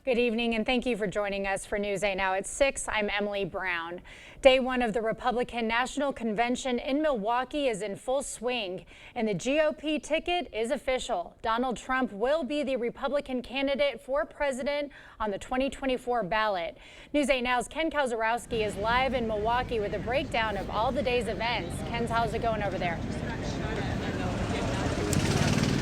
Good evening, and thank you for joining us for News 8 Now at 6. I'm Emily Brown. Day one of the Republican National Convention in Milwaukee is in full swing, and the GOP ticket is official. Donald Trump will be the Republican candidate for president on the 2024 ballot. News 8 Now's Ken Kowzarowski is live in Milwaukee with a breakdown of all the day's events. Ken, how's it going over there?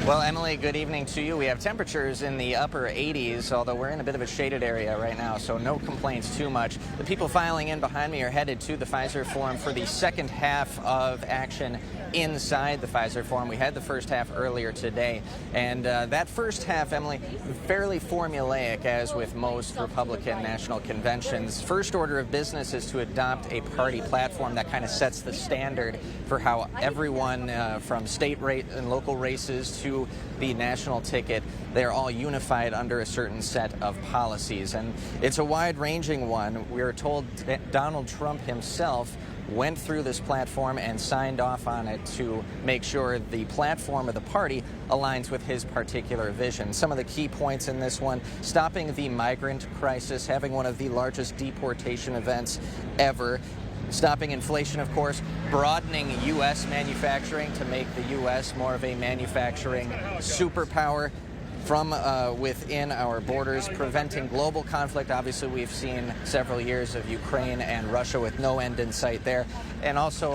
Well, Emily, good evening to you. We have temperatures in the upper 80s, although we're in a bit of a shaded area right now, so no complaints too much. The people filing in behind me are headed to the Pfizer Forum for the second half of action inside the Pfizer Forum. We had the first half earlier today, and that first half, Emily, fairly formulaic, as with most Republican national conventions. First order of business is to adopt a party platform that kind of sets the standard for how everyone from state and local races to the national ticket, they're all unified under a certain set of policies. And it's a wide-ranging one. We're told that Donald Trump himself went through this platform and signed off on it to make sure the platform of the party aligns with his particular vision. Some of the key points in this one: stopping the migrant crisis, having one of the largest deportation events ever, stopping inflation, of course, broadening U.S. manufacturing to make the U.S. more of a manufacturing superpower from within our borders, preventing global conflict. Obviously, we've seen several years of Ukraine and Russia with no end in sight there, and also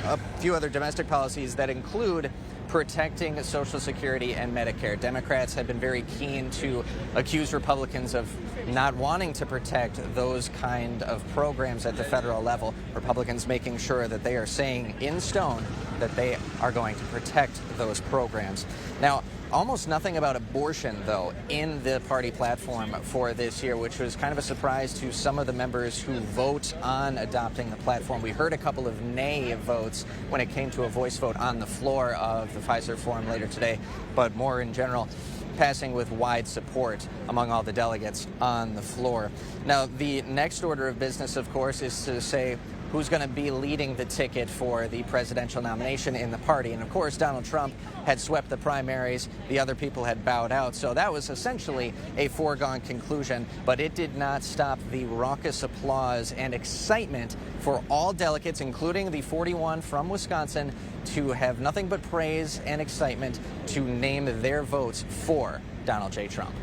a few other domestic policies that include protecting Social Security and Medicare. Democrats have been very keen to accuse Republicans of not wanting to protect those kind of programs at the federal level. Republicans making sure that they are saying in stone that they are going to protect those programs. Now, almost nothing about abortion, though, in the party platform for this year, which was kind of a surprise to some of the members who vote on adopting the platform. We heard a couple of nay votes when it came to a voice vote on the floor of the Pfizer Forum later today, but more in general, passing with wide support among all the delegates on the floor. Now, the next order of business, of course, is to say who's going to be leading the ticket for the presidential nomination in the party. And of course, Donald Trump had swept the primaries. The other people had bowed out. So that was essentially a foregone conclusion. But it did not stop the raucous applause and excitement for all delegates, including the 41 from Wisconsin, to have nothing but praise and excitement to name their votes for Donald J. Trump.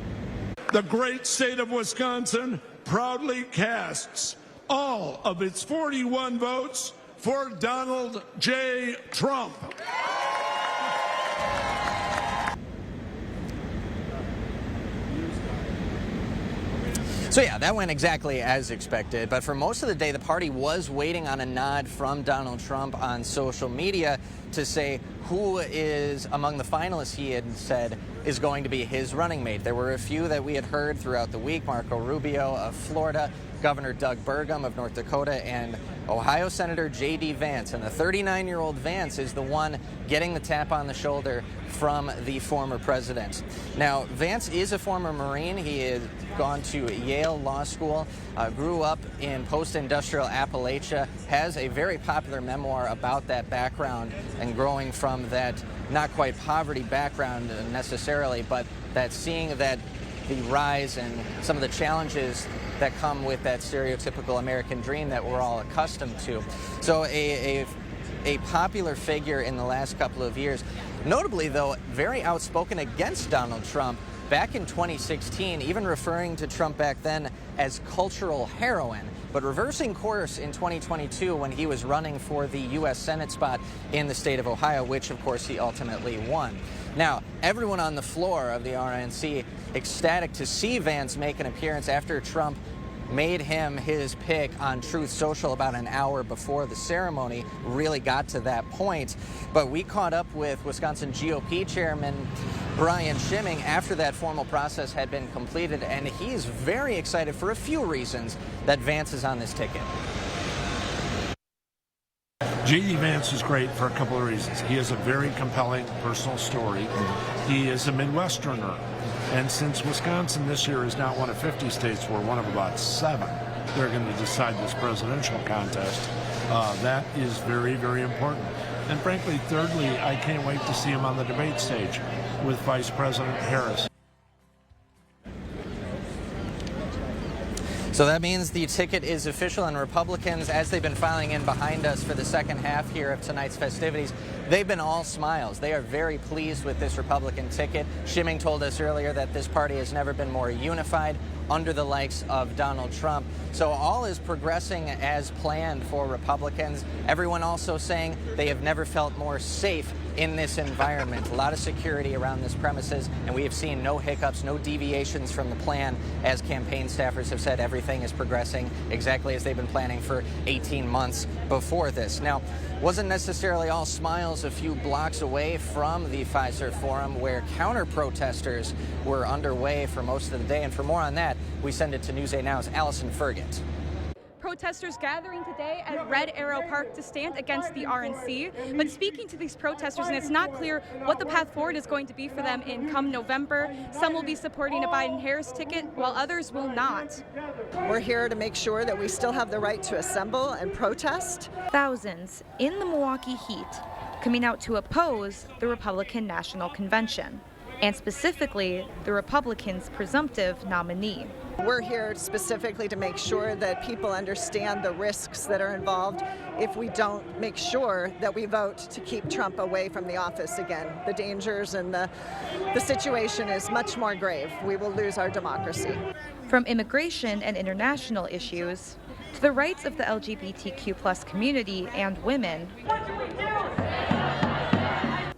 The great state of Wisconsin proudly casts all of its 41 votes for Donald J. Trump. So yeah, that went exactly as expected. But for most of the day, the party was waiting on a nod from Donald Trump on social media to say who is among the finalists he had said is going to be his running mate. There were a few that we had heard throughout the week: Marco Rubio of Florida, Governor Doug Burgum of North Dakota, and Ohio Senator J.D. Vance. And the 39-year-old Vance is the one getting the tap on the shoulder from the former president. Now, Vance is a former Marine. He had gone to Yale Law School, grew up in post-industrial Appalachia, has a very popular memoir about that background and growing from that not quite poverty background necessarily, but that seeing that the rise and some of the challenges that come with that stereotypical American dream that we're all accustomed to. So a popular figure in the last couple of years. Notably, though, very outspoken against Donald Trump back in 2016, even referring to Trump back then as cultural heroin, but reversing course in 2022 when he was running for the U.S. Senate spot in the state of Ohio, which, of course, he ultimately won. Now, everyone on the floor of the RNC ecstatic to see Vance make an appearance after Trump made him his pick on Truth Social about an hour before the ceremony really got to that point. But we caught up with Wisconsin GOP Chairman Brian Schimming after that formal process had been completed, and he's very excited for a few reasons that Vance is on this ticket. J.D. Vance is great for a couple of reasons. He has a very compelling personal story. He is a Midwesterner. And since Wisconsin this year is not one of 50 states, we're one of about 7, they're going to decide this presidential contest. That is very, very important. And frankly, thirdly, I can't wait to see him on the debate stage with Vice President Harris. So that means the ticket is official, and Republicans, as they've been filing in behind us for the second half here of tonight's festivities, they've been all smiles. They are very pleased with this Republican ticket. Schimming told us earlier that this party has never been more unified under the likes of Donald Trump. So all is progressing as planned for Republicans. Everyone also saying they have never felt more safe in this environment. A lot of security around this premises, and we have seen no hiccups, no deviations from the plan, as campaign staffers have said everything is progressing exactly as they've been planning for 18 months before this. Now, wasn't necessarily all smiles a few blocks away from the Pfizer Forum, where counter-protesters were underway for most of the day. And for more on that, we send it to News 8 Now's Allison Fergit. Protesters gathering today at Red Arrow Park to stand against the RNC. But speaking to these protesters, and it's not clear what the path forward is going to be for them in come November. Some will be supporting a Biden-Harris ticket, while others will not. We're here to make sure that we still have the right to assemble and protest. Thousands in the Milwaukee heat coming out to oppose the Republican National Convention, and specifically the Republicans' presumptive nominee. We're here specifically to make sure that people understand the risks that are involved if we don't make sure that we vote to keep Trump away from the office again. The dangers and the situation is much more grave. We will lose our democracy. From immigration and international issues to the rights of the LGBTQ+ community and women,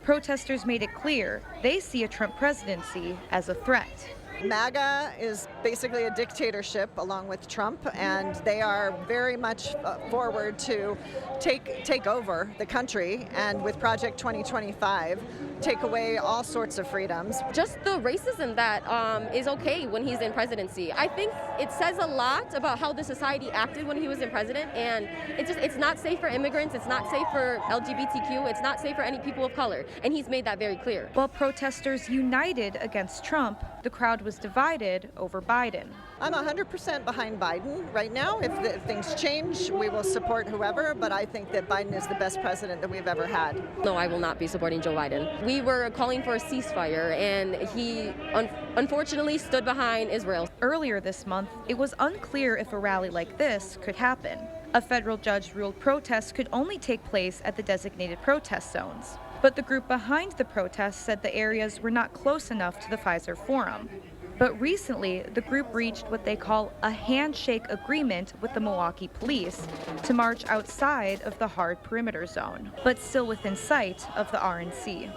protesters made it clear they see a Trump presidency as a threat. MAGA is basically a dictatorship along with Trump, and they are very much forward to take over the country, and with Project 2025, take away all sorts of freedoms. Just the racism that is okay when he's in presidency. I think it says a lot about how the society acted when he was in president, and it's not safe for immigrants, it's not safe for LGBTQ, it's not safe for any people of color, and he's made that very clear. While protesters united against Trump, the crowd was divided over Biden. I'm 100% behind Biden right now. If things change, we will support whoever, but I think that Biden is the best president that we've ever had. No, I will not be supporting Joe Biden. We were calling for a ceasefire, and he unfortunately stood behind Israel. Earlier this month, it was unclear if a rally like this could happen. A federal judge ruled protests could only take place at the designated protest zones. But the group behind the protests said the areas were not close enough to the Pfizer Forum. But recently, the group reached what they call a handshake agreement with the Milwaukee police to march outside of the hard perimeter zone, but still within sight of the RNC.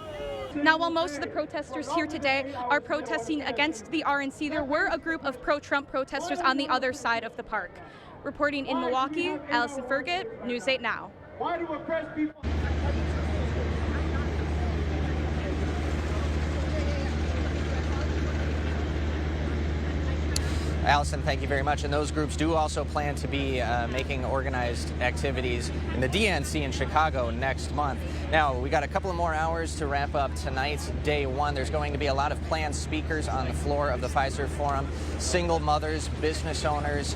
Now, while most of the protesters here today are protesting against the RNC, there were a group of pro-Trump protesters on the other side of the park. Reporting in Milwaukee, Allison Fergit, News 8 Now. Why do oppressed people... Allison, thank you very much. And those groups do also plan to be making organized activities in the DNC in Chicago next month. Now, we got a couple of more hours to wrap up tonight's day one. There's going to be a lot of planned speakers on the floor of the Pfizer Forum. Single mothers, business owners,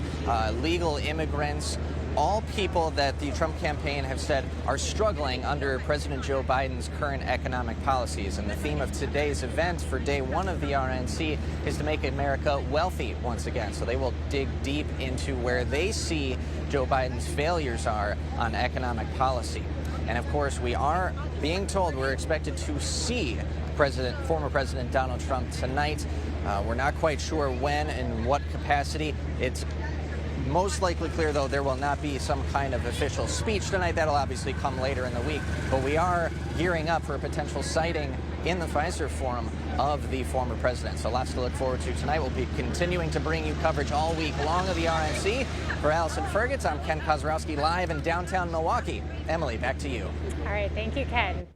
legal immigrants, all people that the Trump campaign have said are struggling under President Joe Biden's current economic policies. And the theme of today's event for day one of the RNC is to make America wealthy once again. So they will dig deep into where they see Joe Biden's failures are on economic policy. And of course, we are being told we're expected to see former President Donald Trump tonight. We're not quite sure when and what capacity. It's most likely clear, though, there will not be some kind of official speech tonight. That'll obviously come later in the week. But we are gearing up for a potential sighting in the Pfizer Forum of the former president. So lots to look forward to tonight. We'll be continuing to bring you coverage all week long of the RNC. For Allison Fergit, I'm Ken Kozrowski, live in downtown Milwaukee. Emily, back to you. All right, thank you, Ken.